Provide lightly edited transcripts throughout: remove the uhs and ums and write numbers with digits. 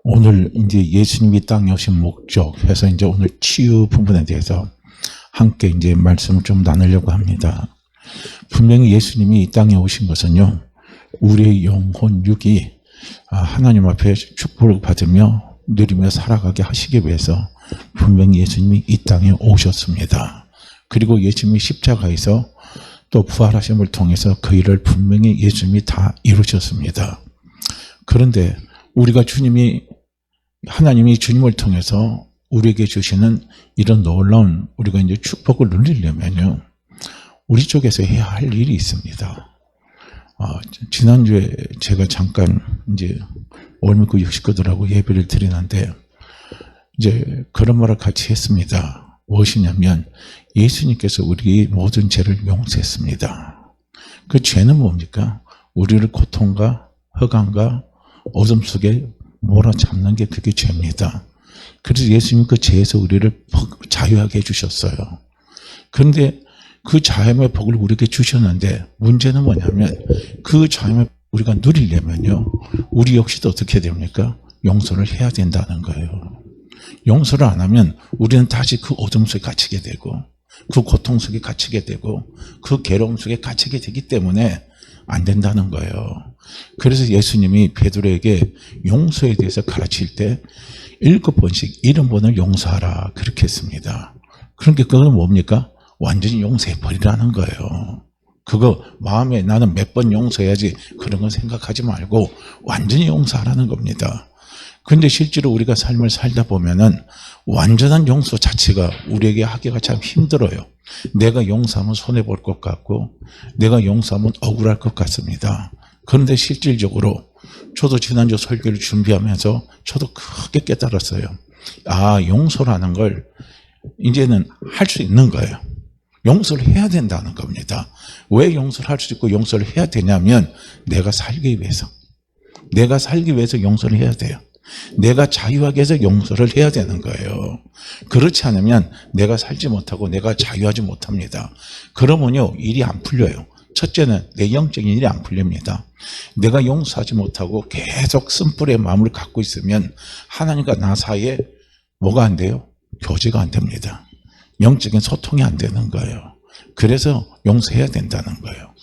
오늘 이제 예수님이 땅에 오신 목적 해서 이제 오늘 치유 부분에 대해서 함께 이제 말씀을 좀 나누려고 합니다. 분명히 예수님이 이 땅에 오신 것은요, 우리의 영혼 육이 하나님 앞에 축복을 받으며 누리며 살아가게 하시기 위해서 분명히 예수님이 이 땅에 오셨습니다. 그리고 예수님이 십자가에서 또 부활하심을 통해서 그 일을 분명히 예수님이 다 이루셨습니다. 그런데 우리가 하나님이 주님을 통해서 우리에게 주시는 이런 놀라운 우리가 이제 축복을 누리려면요, 우리 쪽에서 해야 할 일이 있습니다. 지난주에 제가 잠깐 이제 월미구 식구들하고 예배를 드리는데 이제 그런 말을 같이 했습니다. 무엇이냐면 예수님께서 우리의 모든 죄를 용서했습니다. 그 죄는 뭡니까? 우리를 고통과 허감과 어둠 속에 몰아잡는 게 그게 죄입니다. 그래서 예수님 그 죄에서 우리를 자유하게 해주셨어요. 그런데 그 자유의 복을 우리에게 주셨는데 문제는 뭐냐면 그 자유의 우리가 누리려면요, 우리 역시도 어떻게 됩니까? 용서를 해야 된다는 거예요. 용서를 안 하면 우리는 다시 그 어둠 속에 갇히게 되고 그 고통 속에 갇히게 되고 그 괴로움 속에 갇히게 되기 때문에 안 된다는 거예요. 그래서 예수님이 베드로에게 용서에 대해서 가르칠 때 7번씩 70번을 용서하라 그렇게 했습니다. 그러니까 그건 뭡니까? 완전히 용서해버리라는 거예요. 그거 마음에 나는 몇 번 용서해야지 그런 건 생각하지 말고 완전히 용서하라는 겁니다. 그런데 실제로 우리가 삶을 살다 보면은 완전한 용서 자체가 우리에게 하기가 참 힘들어요. 내가 용서하면 손해볼 것 같고 내가 용서하면 억울할 것 같습니다. 그런데 실질적으로 저도 지난주 설교를 준비하면서 저도 크게 깨달았어요. 용서라는 걸 이제는 할 수 있는 거예요. 용서를 해야 된다는 겁니다. 왜 용서를 할 수 있고 용서를 해야 되냐면 내가 살기 위해서 용서를 해야 돼요. 내가 자유하게 해서 용서를 해야 되는 거예요. 그렇지 않으면 내가 살지 못하고 내가 자유하지 못합니다. 그러면요, 일이 안 풀려요. 첫째는 내 영적인 일이 안 풀립니다. 내가 용서하지 못하고 계속 쓴뿌리의 마음을 갖고 있으면 하나님과 나 사이에 뭐가 안 돼요? 교제가 안 됩니다. 영적인 소통이 안 되는 거예요. 그래서 용서해야 된다는 거예요.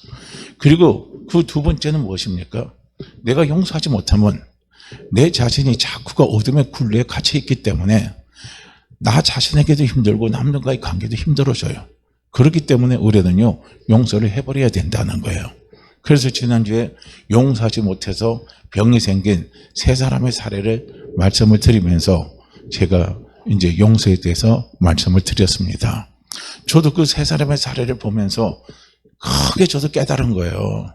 그리고 그 두 번째는 무엇입니까? 내가 용서하지 못하면 내 자신이 자꾸가 어둠의 굴레에 갇혀있기 때문에 나 자신에게도 힘들고 남들과의 관계도 힘들어져요. 그렇기 때문에 우리는요, 용서를 해버려야 된다는 거예요. 그래서 지난주에 용서하지 못해서 병이 생긴 세 사람의 사례를 말씀을 드리면서 제가 이제 용서에 대해서 말씀을 드렸습니다. 저도 그 세 사람의 사례를 보면서 크게 저도 깨달은 거예요.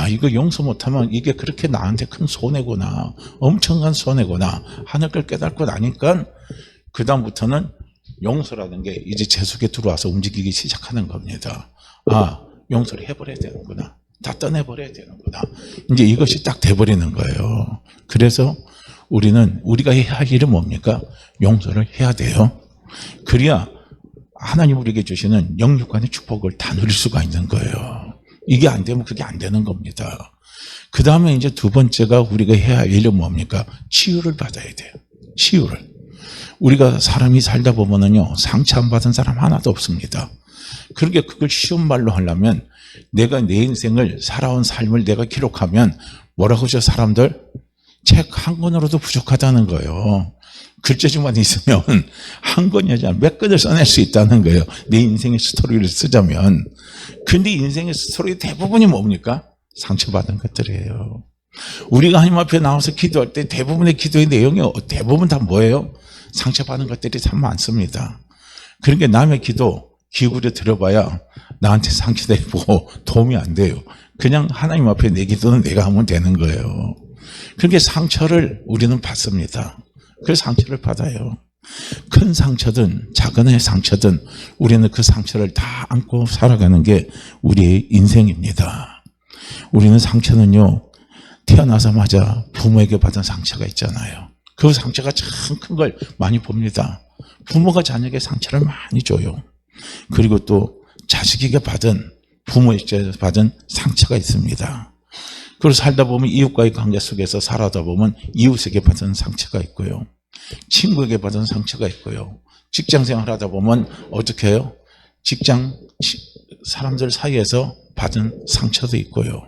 이거 용서 못하면 이게 그렇게 나한테 큰 손해구나, 엄청난 손해구나 하는 걸 깨닫고 나니까 그 다음부터는 용서라는 게 이제 제 속에 들어와서 움직이기 시작하는 겁니다. 용서를 해버려야 되는구나, 다 떠내버려야 되는구나, 이제 이것이 딱 돼버리는 거예요. 그래서 우리가 해야 할 일은 뭡니까? 용서를 해야 돼요. 그래야 하나님 우리에게 주시는 영육간의 축복을 다 누릴 수가 있는 거예요. 이게 안 되면 그게 안 되는 겁니다. 그 다음에 이제 두 번째가 우리가 해야 할 일은 뭡니까? 치유를 받아야 돼요. 치유를. 우리가 사람이 살다 보면은요, 상처 안 받은 사람 하나도 없습니다. 그러니까 그걸 쉬운 말로 하려면 내가 내 인생을 살아온 삶을 내가 기록하면 뭐라고 하죠? 사람들? 책 한 권으로도 부족하다는 거예요. 글재주만 있으면 한 권이 아니라 몇 권을 써낼 수 있다는 거예요. 내 인생의 스토리를 쓰자면. 근데 인생의 스토리 대부분이 뭡니까? 상처받은 것들이에요. 우리가 하나님 앞에 나와서 기도할 때 대부분의 기도의 내용이 대부분 다 뭐예요? 상처받은 것들이 참 많습니다. 그러니까 남의 기도 기울여 들어봐야 나한테 상처되고 도움이 안 돼요. 그냥 하나님 앞에 내 기도는 내가 하면 되는 거예요. 그렇게 상처를 우리는 받습니다. 그 상처를 받아요. 큰 상처든 작은 상처든 우리는 그 상처를 다 안고 살아가는 게 우리의 인생입니다. 우리는 상처는요, 태어나자마자 부모에게 받은 상처가 있잖아요. 그 상처가 참 큰 걸 많이 봅니다. 부모가 자녀에게 상처를 많이 줘요. 그리고 또 자식에게 부모에게 받은 상처가 있습니다. 그리고 살다 보면 이웃과의 관계 속에서 살아다 보면 이웃에게 받은 상처가 있고요. 친구에게 받은 상처가 있고요. 직장 생활하다 보면 어떻게 해요? 사람들 사이에서 받은 상처도 있고요.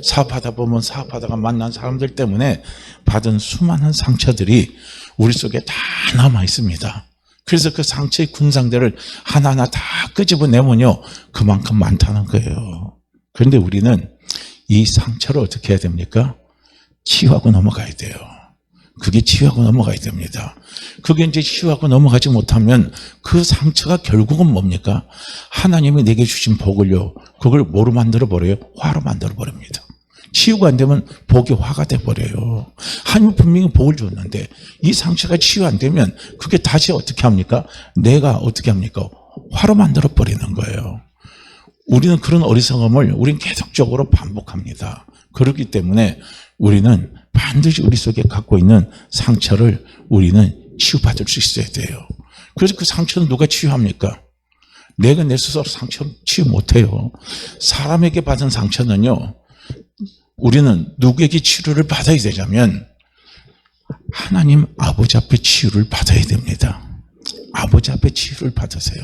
사업하다 보면 사업하다가 만난 사람들 때문에 받은 수많은 상처들이 우리 속에 다 남아 있습니다. 그래서 그 상처의 군상들을 하나하나 다 끄집어내면요, 그만큼 많다는 거예요. 그런데 우리는 이 상처를 어떻게 해야 됩니까? 치유하고 넘어가야 돼요. 그게 치유하고 넘어가야 됩니다. 그게 이제 치유하고 넘어가지 못하면 그 상처가 결국은 뭡니까? 하나님이 내게 주신 복을요, 그걸 뭐로 만들어버려요? 화로 만들어버립니다. 치유가 안 되면 복이 화가 돼버려요. 하나님은 분명히 복을 줬는데 이 상처가 치유 안 되면 그게 다시 어떻게 합니까? 내가 어떻게 합니까? 화로 만들어버리는 거예요. 우리는 그런 어리석음을 우리는 계속적으로 반복합니다. 그렇기 때문에 우리는 반드시 우리 속에 갖고 있는 상처를 우리는 치유받을 수 있어야 돼요. 그래서 그 상처는 누가 치유합니까? 내가 내 스스로 상처 치유 못해요. 사람에게 받은 상처는요, 우리는 누구에게 치료를 받아야 되냐면 하나님 아버지 앞에 치유를 받아야 됩니다. 아버지 앞에 치유를 받으세요.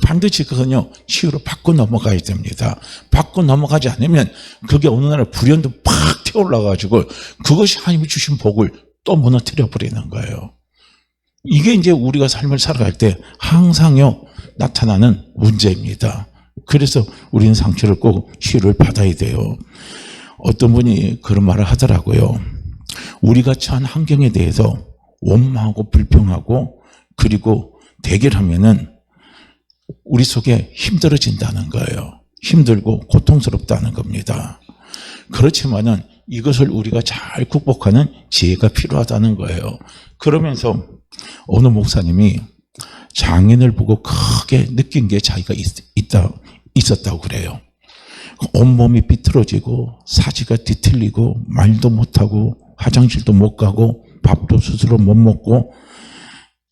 반드시 그건요, 치유를 받고 넘어가야 됩니다. 받고 넘어가지 않으면 그게 어느 날 불현도 팍 튀어올라가지고 그것이 하나님이 주신 복을 또 무너뜨려 버리는 거예요. 이게 이제 우리가 삶을 살아갈 때 항상요 나타나는 문제입니다. 그래서 우리는 상처를 꼭 치유를 받아야 돼요. 어떤 분이 그런 말을 하더라고요. 우리가 처한 환경에 대해서 원망하고 불평하고 그리고 대결하면은 우리 속에 힘들어진다는 거예요. 힘들고 고통스럽다는 겁니다. 그렇지만은 이것을 우리가 잘 극복하는 지혜가 필요하다는 거예요. 그러면서 어느 목사님이 장인을 보고 크게 느낀 게 자기가 있었다고 그래요. 온몸이 비틀어지고 사지가 뒤틀리고 말도 못하고 화장실도 못 가고 밥도 스스로 못 먹고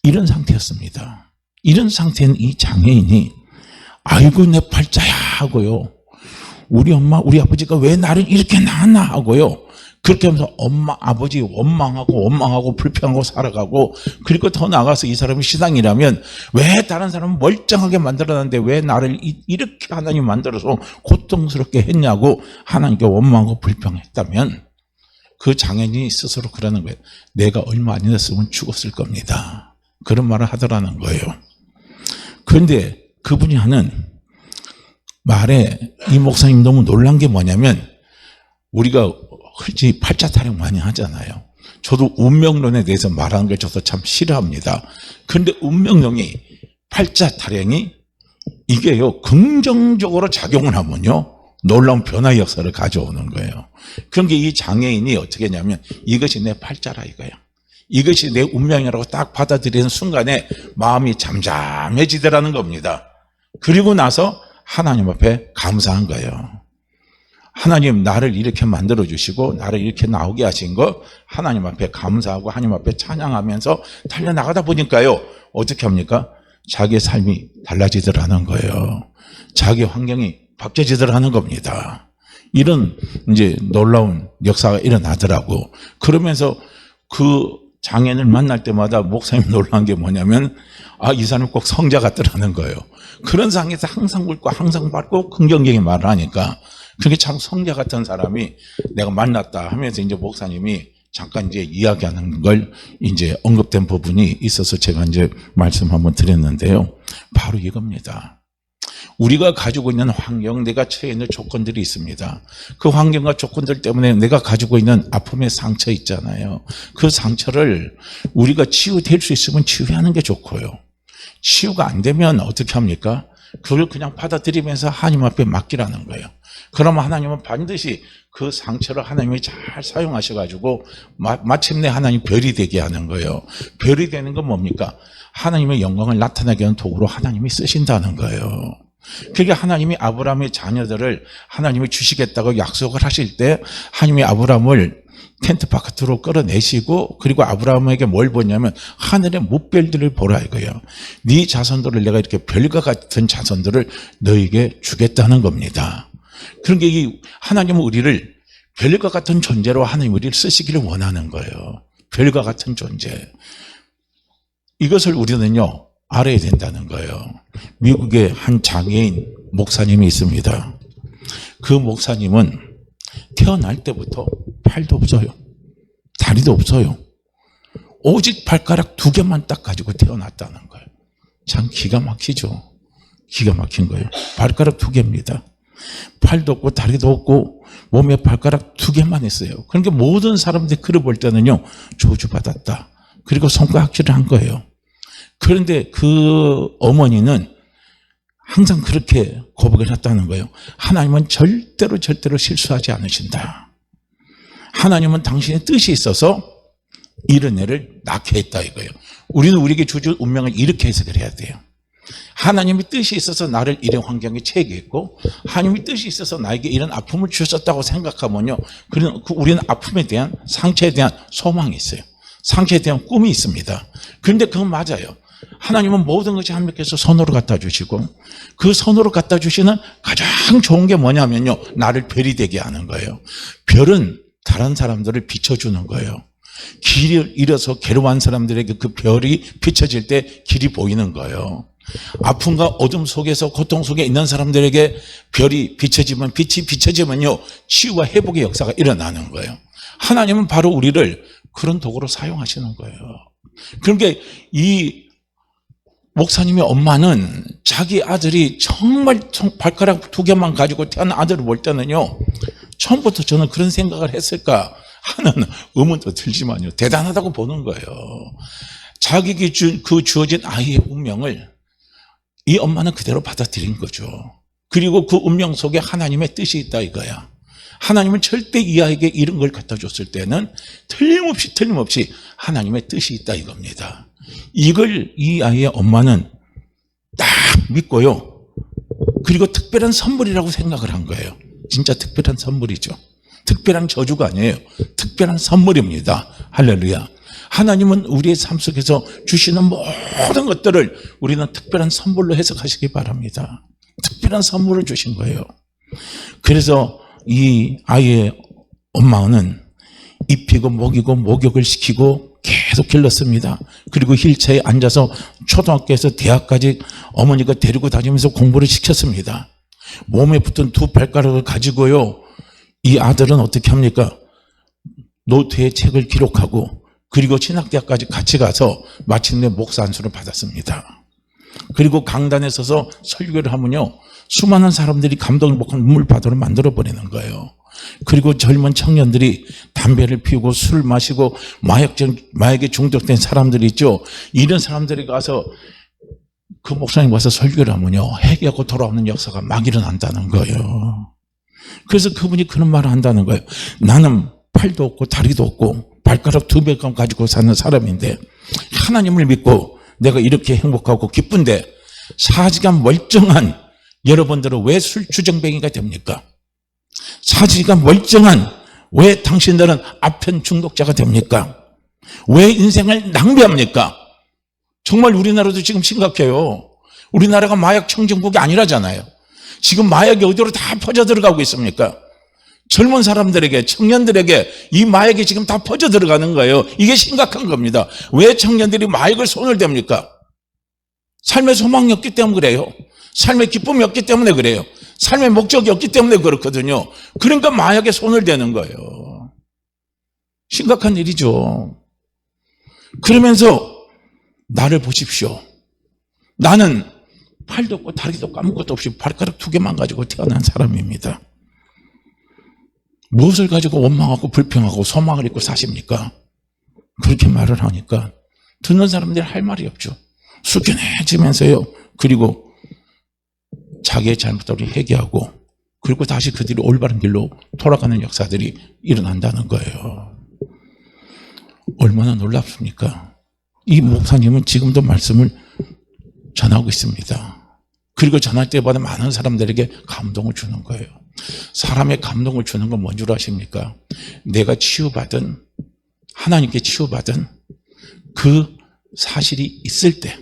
이런 상태였습니다. 이런 상태인 이 장애인이 아이고 내 팔자야 하고요, 우리 엄마 우리 아버지가 왜 나를 이렇게 낳았나 하고요, 그렇게 하면서 엄마 아버지 원망하고 불평하고 살아가고, 그리고 더 나아가서 이 사람이 신앙이라면 왜 다른 사람은 멀쩡하게 만들어놨는데 왜 나를 이렇게 하나님 만들어서 고통스럽게 했냐고 하나님께 원망하고 불평했다면 그 장애인이 스스로 그러는 거예요. 내가 얼마 안 됐으면 죽었을 겁니다. 그런 말을 하더라는 거예요. 그런데 그분이 하는 말에 이 목사님 너무 놀란 게 뭐냐면, 우리가 흔히 팔자 타령 많이 하잖아요. 저도 운명론에 대해서 말하는 걸 저도 참 싫어합니다. 그런데 운명론이, 팔자 타령이 이게요 긍정적으로 작용을 하면요 놀라운 변화의 역사를 가져오는 거예요. 그런 게 이 장애인이 어떻게 했냐면, 이것이 내 팔자라 이거예요. 이것이 내 운명이라고 딱 받아들이는 순간에 마음이 잠잠해지더라는 겁니다. 그리고 나서 하나님 앞에 감사한 거예요. 하나님 나를 이렇게 만들어주시고 나를 이렇게 나오게 하신 거 하나님 앞에 감사하고 하나님 앞에 찬양하면서 달려나가다 보니까요 어떻게 합니까? 자기의 삶이 달라지더라는 거예요. 자기 환경이 바뀌어지더라는 겁니다. 이런 이제 놀라운 역사가 일어나더라고. 그러면서 그 장애인을 만날 때마다 목사님 놀란 게 뭐냐면, 이 사람은 꼭 성자 같더라는 거예요. 그런 상황에서 항상 웃고 항상 밝고 긍정적인 말을 하니까 그게 참 성자 같은 사람이 내가 만났다 하면서 이제 목사님이 잠깐 이제 이야기하는 걸 이제 언급된 부분이 있어서 제가 이제 말씀 한번 드렸는데요. 바로 이겁니다. 우리가 가지고 있는 환경, 내가 처해 있는 조건들이 있습니다. 그 환경과 조건들 때문에 내가 가지고 있는 아픔의 상처 있잖아요. 그 상처를 우리가 치유될 수 있으면 치유하는 게 좋고요. 치유가 안 되면 어떻게 합니까? 그걸 그냥 받아들이면서 하나님 앞에 맡기라는 거예요. 그러면 하나님은 반드시 그 상처를 하나님이 잘 사용하셔가지고 마침내 하나님 별이 되게 하는 거예요. 별이 되는 건 뭡니까? 하나님의 영광을 나타나게 하는 도구로 하나님이 쓰신다는 거예요. 그게 하나님이 아브라함의 자녀들을 하나님이 주시겠다고 약속을 하실 때 하나님이 아브라함을 텐트 바깥으로 끌어내시고, 그리고 아브라함에게 뭘 보냐면 하늘의 무별들을 보라 이거예요. 네 자손들을 내가 이렇게 별과 같은 자손들을 너에게 주겠다는 겁니다. 그런 게 하나님은 우리를 별과 같은 존재로 하나님 우리를 쓰시기를 원하는 거예요. 별과 같은 존재. 이것을 우리는요, 알아야 된다는 거예요. 미국에 한 장애인 목사님이 있습니다. 그 목사님은 태어날 때부터 팔도 없어요. 다리도 없어요. 오직 발가락 2개만 딱 가지고 태어났다는 거예요. 참 기가 막히죠. 기가 막힌 거예요. 발가락 2개입니다. 팔도 없고 다리도 없고 몸에 발가락 2개만 있어요. 그러니까 모든 사람들이 그를 볼 때는요, 저주받았다. 그리고 손가락질을 한 거예요. 그런데 그 어머니는 항상 그렇게 고백을 했다는 거예요. 하나님은 절대로 실수하지 않으신다. 하나님은 당신의 뜻이 있어서 이런 애를 낳게 했다 이거예요. 우리는 우리에게 주어진 운명을 이렇게 해석을 해야 돼요. 하나님의 뜻이 있어서 나를 이런 환경에 처하게 했고, 하나님의 뜻이 있어서 나에게 이런 아픔을 주셨다고 생각하면요, 우리는 아픔에 대한, 상처에 대한 소망이 있어요. 상처에 대한 꿈이 있습니다. 그런데 그건 맞아요. 하나님은 모든 것이 하나님께서 선으로 갖다 주시고, 그 선으로 갖다 주시는 가장 좋은 게 뭐냐면요, 나를 별이 되게 하는 거예요. 별은 다른 사람들을 비춰주는 거예요. 길을 잃어서 괴로워한 사람들에게 그 별이 비춰질 때 길이 보이는 거예요. 아픔과 어둠 속에서 고통 속에 있는 사람들에게 별이 비춰지면, 빛이 비춰지면요, 치유와 회복의 역사가 일어나는 거예요. 하나님은 바로 우리를 그런 도구로 사용하시는 거예요. 그러니까 이 목사님의 엄마는 자기 아들이 정말 발가락 2개만 가지고 태어난 아들을 볼 때는요, 처음부터 저는 그런 생각을 했을까 하는 의문도 들지만요, 대단하다고 보는 거예요. 자기에게 주어진 아이의 운명을 이 엄마는 그대로 받아들인 거죠. 그리고 그 운명 속에 하나님의 뜻이 있다 이거야. 하나님은 절대 이 아이에게 이런 걸 갖다 줬을 때는 틀림없이 하나님의 뜻이 있다 이겁니다. 이걸 이 아이의 엄마는 딱 믿고요, 그리고 특별한 선물이라고 생각을 한 거예요. 진짜 특별한 선물이죠. 특별한 저주가 아니에요. 특별한 선물입니다. 할렐루야. 하나님은 우리의 삶 속에서 주시는 모든 것들을 우리는 특별한 선물로 해석하시기 바랍니다. 특별한 선물을 주신 거예요. 그래서 이 아이의 엄마는 입히고 먹이고 목욕을 시키고 계속 길렀습니다. 그리고 휠체어에 앉아서 초등학교에서 대학까지 어머니가 데리고 다니면서 공부를 시켰습니다. 몸에 붙은 2 발가락을 가지고요, 이 아들은 어떻게 합니까? 노트에 책을 기록하고, 그리고 신학대학까지 같이 가서 마침내 목사 안수를 받았습니다. 그리고 강단에 서서 설교를 하면요, 수많은 사람들이 감동을 먹고 눈물바다로 만들어버리는 거예요. 그리고 젊은 청년들이 담배를 피우고 술을 마시고 마약에 중독된 사람들이 있죠. 이런 사람들이 가서 그 목사님 와서 설교를 하면요, 회개하고 돌아오는 역사가 막 일어난다는 거예요. 그래서 그분이 그런 말을 한다는 거예요. 나는 팔도 없고 다리도 없고 발가락 2개 가지고 사는 사람인데 하나님을 믿고 내가 이렇게 행복하고 기쁜데 사지가 멀쩡한 여러분들은 왜 술주정뱅이가 됩니까? 사지가 멀쩡한 왜 당신들은 아편 중독자가 됩니까? 왜 인생을 낭비합니까? 정말 우리나라도 지금 심각해요. 우리나라가 마약 청정국이 아니라잖아요. 지금 마약이 어디로 다 퍼져 들어가고 있습니까? 젊은 사람들에게, 청년들에게 이 마약이 지금 다 퍼져 들어가는 거예요. 이게 심각한 겁니다. 왜 청년들이 마약을 손을 댑니까? 삶의 소망이 없기 때문에 그래요. 삶의 기쁨이 없기 때문에 그래요. 삶의 목적이 없기 때문에 그렇거든요. 그러니까 마약에 손을 대는 거예요. 심각한 일이죠. 그러면서 나를 보십시오. 나는 팔도 없고 다리도 없고 아무것도 없이 발가락 2개만 가지고 태어난 사람입니다. 무엇을 가지고 원망하고 불평하고 소망을 잊고 사십니까? 그렇게 말을 하니까 듣는 사람들이 할 말이 없죠. 숙연해지면서요, 그리고 자기의 잘못들을 회개하고, 그리고 다시 그들이 올바른 길로 돌아가는 역사들이 일어난다는 거예요. 얼마나 놀랍습니까? 이 목사님은 지금도 말씀을 전하고 있습니다. 그리고 전할 때마다 많은 사람들에게 감동을 주는 거예요. 사람의 감동을 주는 건 뭔 줄 아십니까? 내가 치유받은, 하나님께 치유받은 그 사실이 있을 때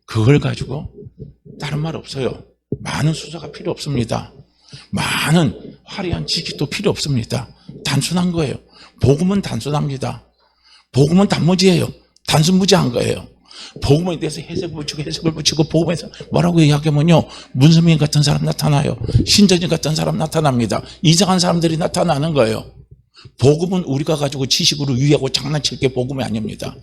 그걸 가지고 다른 말 없어요. 많은 수사가 필요 없습니다. 많은 화려한 지식도 필요 없습니다. 단순한 거예요. 복음은 단순합니다. 복음은 단무지예요. 단순무지한 거예요. 복음에 대해서 해석을 붙이고 복음에서 뭐라고 이야기하면요, 문선민 같은 사람 나타나요. 신전인 같은 사람 나타납니다. 이상한 사람들이 나타나는 거예요. 복음은 우리가 가지고 지식으로 유의하고 장난칠 게 복음이 아닙니다.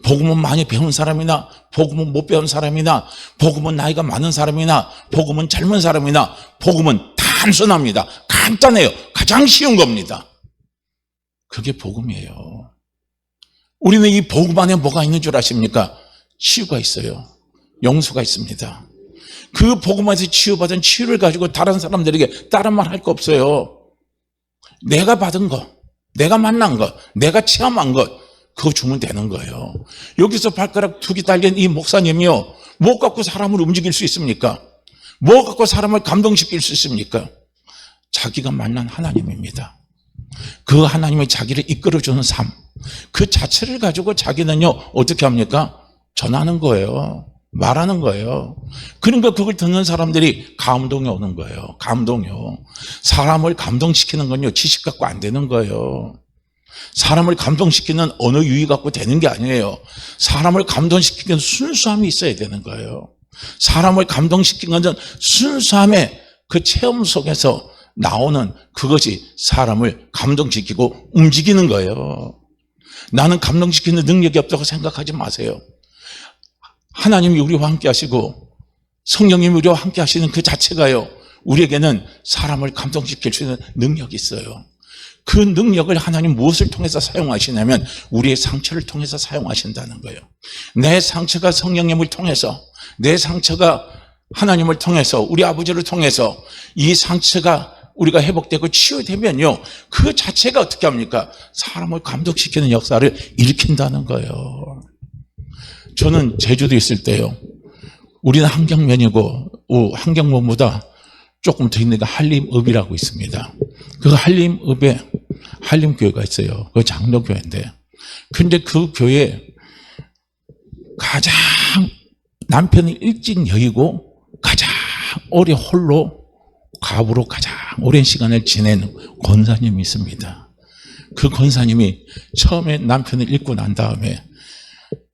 복음은 많이 배운 사람이나 복음은 못 배운 사람이나 복음은 나이가 많은 사람이나 복음은 젊은 사람이나 복음은 단순합니다. 간단해요. 가장 쉬운 겁니다. 그게 복음이에요. 우리는 이 복음 안에 뭐가 있는 줄 아십니까? 치유가 있어요. 용서가 있습니다. 그 복음에서 치유받은 치유를 가지고 다른 사람들에게 다른 말 할 거 없어요. 내가 받은 거, 내가 만난 것, 내가 체험한 것, 그거 주면 되는 거예요. 여기서 발가락 2개 달린 이 목사님이요, 뭐 갖고 사람을 움직일 수 있습니까? 뭐 갖고 사람을 감동시킬 수 있습니까? 자기가 만난 하나님입니다. 그 하나님이 자기를 이끌어주는 삶, 그 자체를 가지고 자기는요, 어떻게 합니까? 전하는 거예요. 말하는 거예요. 그러니까 그걸 듣는 사람들이 감동이 오는 거예요. 감동이요. 사람을 감동시키는 건요, 지식 갖고 안 되는 거예요. 사람을 감동시키는 언어 유희 갖고 되는 게 아니에요. 사람을 감동시키는 순수함이 있어야 되는 거예요. 사람을 감동시키는 것은 순수함의 그 체험 속에서 나오는 그것이 사람을 감동시키고 움직이는 거예요. 나는 감동시키는 능력이 없다고 생각하지 마세요. 하나님이 우리와 함께 하시고 성령님이 우리와 함께 하시는 그 자체가요, 우리에게는 사람을 감동시킬 수 있는 능력이 있어요. 그 능력을 하나님 무엇을 통해서 사용하시냐면 우리의 상처를 통해서 사용하신다는 거예요. 내 상처가 성령님을 통해서, 내 상처가 하나님을 통해서, 우리 아버지를 통해서 이 상처가 우리가 회복되고 치유되면요, 그 자체가 어떻게 합니까? 사람을 감동시키는 역사를 일으킨다는 거예요. 저는 제주도에 있을 때요, 우리는 한경면이고 한경면보다 조금 더 있는 게 한림읍이라고 있습니다. 그 한림읍에 한림교회가 있어요. 그 장로교회인데, 근데 그 교회에 가장 남편이 일찍 여의고 가장 오래 홀로 가부로 가장 오랜 시간을 지낸 권사님이 있습니다. 그 권사님이 처음에 남편을 잃고 난 다음에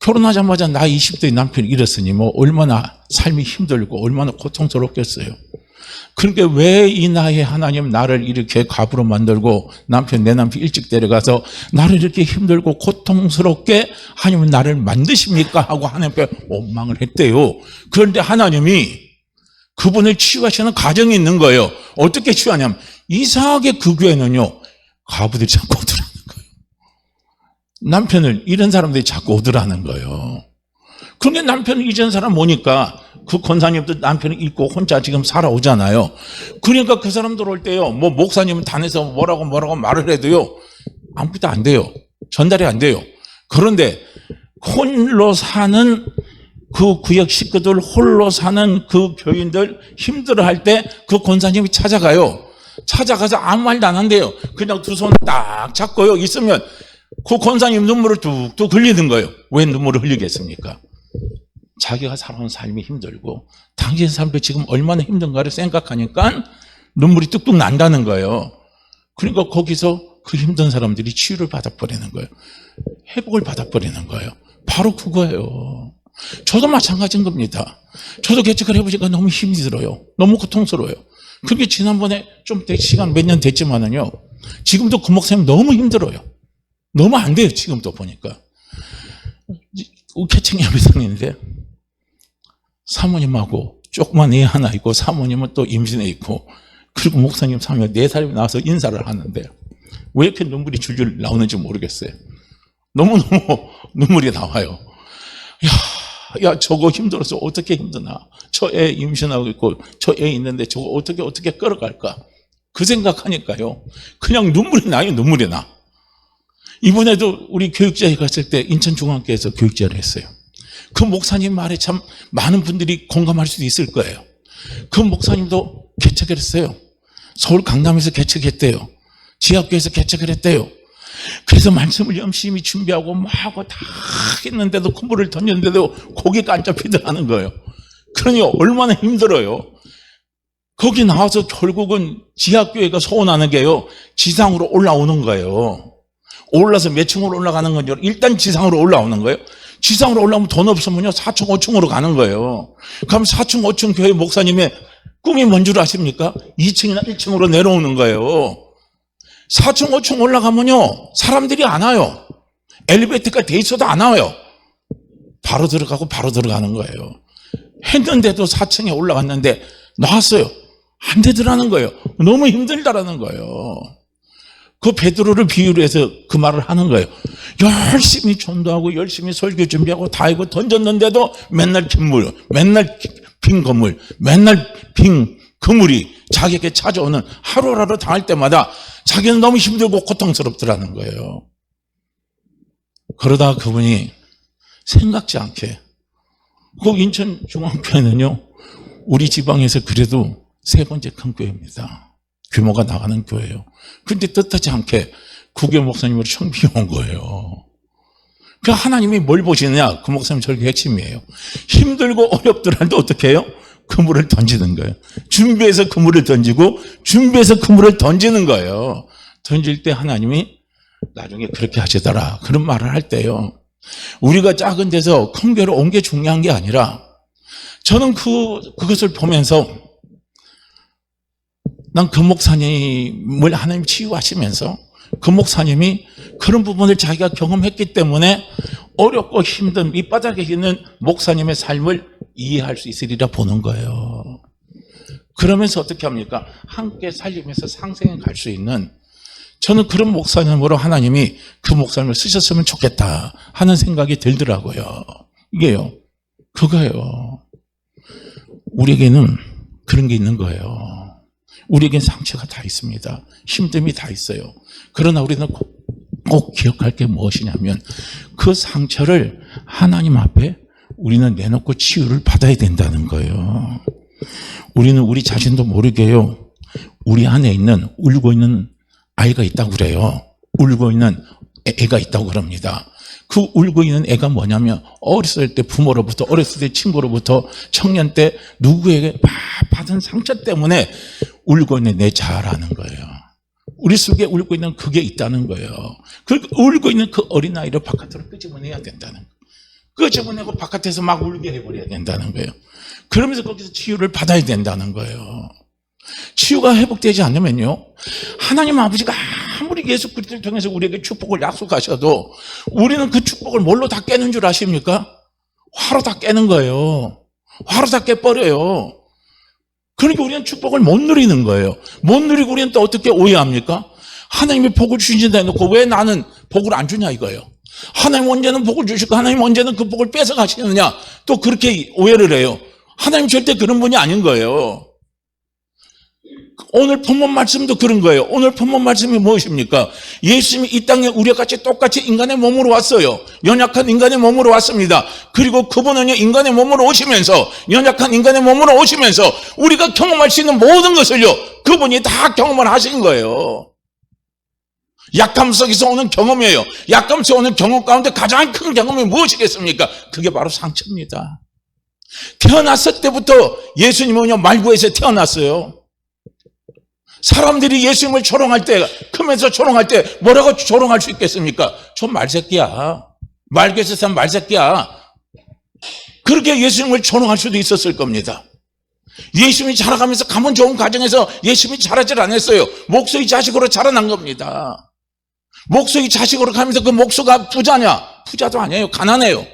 결혼하자마자 나이 20대의 남편을 잃었으니 뭐 얼마나 삶이 힘들고 얼마나 고통스럽겠어요. 그러니까 왜 이 나이에 하나님 나를 이렇게 가부로 만들고 내 남편 일찍 데려가서 나를 이렇게 힘들고 고통스럽게 하나님은 나를 만드십니까? 하고 하나님께 원망을 했대요. 그런데 하나님이 그분을 치유하시는 과정이 있는 거예요. 어떻게 치유하냐면 이상하게 그 교회는요, 가부들이 자꾸 오더라는 거예요. 남편을 잃은 사람들이 자꾸 오더라는 거예요. 그런데 남편을 잊은 사람 오니까 그 권사님도 남편을 잃고 혼자 지금 살아오잖아요. 그러니까 그 사람들 올 때요, 뭐 목사님은 단에서 뭐라고 말을 해도요, 아무것도 안 돼요. 전달이 안 돼요. 그런데 홀로 사는 그 구역 식구들, 홀로 사는 그 교인들 힘들어할 때 그 권사님이 찾아가요. 찾아가서 아무 말도 안 한대요. 그냥 두 손을 딱 잡고요, 있으면 그 권사님 눈물을 뚝뚝 흘리는 거예요. 왜 눈물을 흘리겠습니까? 자기가 살아온 삶이 힘들고 당신 삶도 지금 얼마나 힘든가를 생각하니까 눈물이 뚝뚝 난다는 거예요. 그러니까 거기서 그 힘든 사람들이 치유를 받아버리는 거예요. 회복을 받아버리는 거예요. 바로 그거예요. 저도 마찬가지인 겁니다. 저도 개척을 해보니까 너무 힘이 들어요. 너무 고통스러워요. 그게 지난번에 좀 시간 몇 년 됐지만은요, 지금도 그 목사님 너무 힘들어요. 너무 안 돼요. 지금도 보니까. 개척 예배당인데 사모님하고 조그만 애 하나 있고 사모님은 또 임신해 있고, 그리고 목사님 사모님 4살이 나와서 인사를 하는데 왜 이렇게 눈물이 줄줄 나오는지 모르겠어요. 너무너무 눈물이 나와요. 야, 저거 힘들어서 어떻게 힘드나. 저 애 임신하고 있고 저 애 있는데 저거 어떻게 끌어갈까. 그 생각하니까요, 그냥 눈물이 나요. 눈물이 나. 이번에도 우리 교육자에 갔을 때 인천중앙교회에서 교육자를 했어요. 그 목사님 말에 참 많은 분들이 공감할 수도 있을 거예요. 그 목사님도 개척을 했어요. 서울 강남에서 개척했대요. 지하교회에서 개척을 했대요. 그래서 말씀을 열심히 준비하고 뭐 하고 다 했는데도 콧물을 던졌는데도 고개가 안 잡히더라는 거예요. 그러니 얼마나 힘들어요. 거기 나와서 결국은 지하교회가 소원하는 게요, 지상으로 올라오는 거예요. 올라서 몇 층으로 올라가는 건지 일단 지상으로 올라오는 거예요. 지상으로 올라오면 돈 없으면요 4층 5층으로 가는 거예요. 그럼 4층 5층 교회 목사님의 꿈이 뭔 줄 아십니까? 2층이나 1층으로 내려오는 거예요. 4층 5층 올라가면요 사람들이 안 와요. 엘리베이터가 돼 있어도 안 와요. 바로 들어가고 바로 들어가는 거예요. 했는데도 4층에 올라갔는데 나왔어요. 안 되더라는 거예요. 너무 힘들다라는 거예요. 그 베드로를 비유로 해서 그 말을 하는 거예요. 열심히 전도하고 열심히 설교 준비하고 다 이거 던졌는데도 맨날 빈물, 맨날 빈 건물, 맨날 빈 그물이 자기에게 찾아오는 하루하루 당할 때마다 자기는 너무 힘들고 고통스럽더라는 거예요. 그러다가 그분이 생각지 않게 그 인천중앙교회는요 우리 지방에서 그래도 세 번째 큰 교회입니다. 규모가 나가는 교회예요. 근데 뜻하지 않게 국외 목사님으로 청빙이 온 거예요. 그 하나님이 뭘 보시느냐? 그 목사님 절개 핵심이에요. 힘들고 어렵더라도 어떻게 해요? 그물을 던지는 거예요. 준비해서 그물을 던지고 준비해서 그물을 던지는 거예요. 던질 때 하나님이 나중에 그렇게 하시더라. 그런 말을 할 때요. 우리가 작은 데서 큰 교회로 온 게 중요한 게 아니라 저는 그것을 보면서 난 그 목사님을 하나님 치유하시면서 그 목사님이 그런 부분을 자기가 경험했기 때문에 어렵고 힘든 밑바닥에 있는 목사님의 삶을 이해할 수 있으리라 보는 거예요. 그러면서 어떻게 합니까? 함께 살리면서 상생해 갈 수 있는 저는 그런 목사님으로 하나님이 그 목사님을 쓰셨으면 좋겠다 하는 생각이 들더라고요. 이게요. 그거예요. 우리에게는 그런 게 있는 거예요. 우리에겐 상처가 다 있습니다. 힘듦이 다 있어요. 그러나 우리는 꼭 기억할 게 무엇이냐면 그 상처를 하나님 앞에 우리는 내놓고 치유를 받아야 된다는 거예요. 우리는 우리 자신도 모르게요. 우리 안에 있는 울고 있는 아이가 있다고 그래요. 울고 있는 애가 있다고 그럽니다. 그 울고 있는 애가 뭐냐면 어렸을 때 부모로부터 어렸을 때 친구로부터 청년 때 누구에게 받은 상처 때문에 울고 있는 내 자아라는 거예요. 우리 속에 울고 있는 그게 있다는 거예요. 그 울고 있는 그 어린아이를 바깥으로 끄집어내야 된다는 거예요. 끄집어내고 바깥에서 막 울게 해버려야 된다는 거예요. 그러면서 거기서 치유를 받아야 된다는 거예요. 치유가 회복되지 않으면요 하나님 아버지가 아무리 예수 그리스도를 통해서 우리에게 축복을 약속하셔도 우리는 그 축복을 뭘로 다 깨는 줄 아십니까? 화로 다 깨는 거예요. 화로 다 깨버려요. 그러니까 우리는 축복을 못 누리는 거예요. 못 누리고 우리는 또 어떻게 오해합니까? 하나님이 복을 주신다 해놓고 왜 나는 복을 안 주냐 이거예요. 하나님 언제는 복을 주시고 하나님 언제는 그 복을 뺏어 가시느냐 또 그렇게 오해를 해요. 하나님 절대 그런 분이 아닌 거예요. 오늘 본문 말씀도 그런 거예요. 오늘 본문 말씀이 무엇입니까? 예수님이 이 땅에 우리와 같이 똑같이 인간의 몸으로 왔어요. 연약한 인간의 몸으로 왔습니다. 그리고 그분은 인간의 몸으로 오시면서 연약한 인간의 몸으로 오시면서 우리가 경험할 수 있는 모든 것을요 그분이 다 경험을 하신 거예요. 약함 속에서 오는 경험이에요. 약함 속에서 오는 경험 가운데 가장 큰 경험이 무엇이겠습니까? 그게 바로 상처입니다. 태어났을 때부터 예수님은요 말구에서 태어났어요. 사람들이 예수님을 조롱할 때, 크면서 조롱할 때 뭐라고 조롱할 수 있겠습니까? 저 말새끼야. 말개에서 산 말새끼야. 그렇게 예수님을 조롱할 수도 있었을 겁니다. 예수님이 자라가면서 가면 좋은 가정에서 예수님이 자라질 않았어요. 목소리 자식으로 자라난 겁니다. 목소리 자식으로 가면서 그 목소가 부자냐? 부자도 아니에요. 가난해요.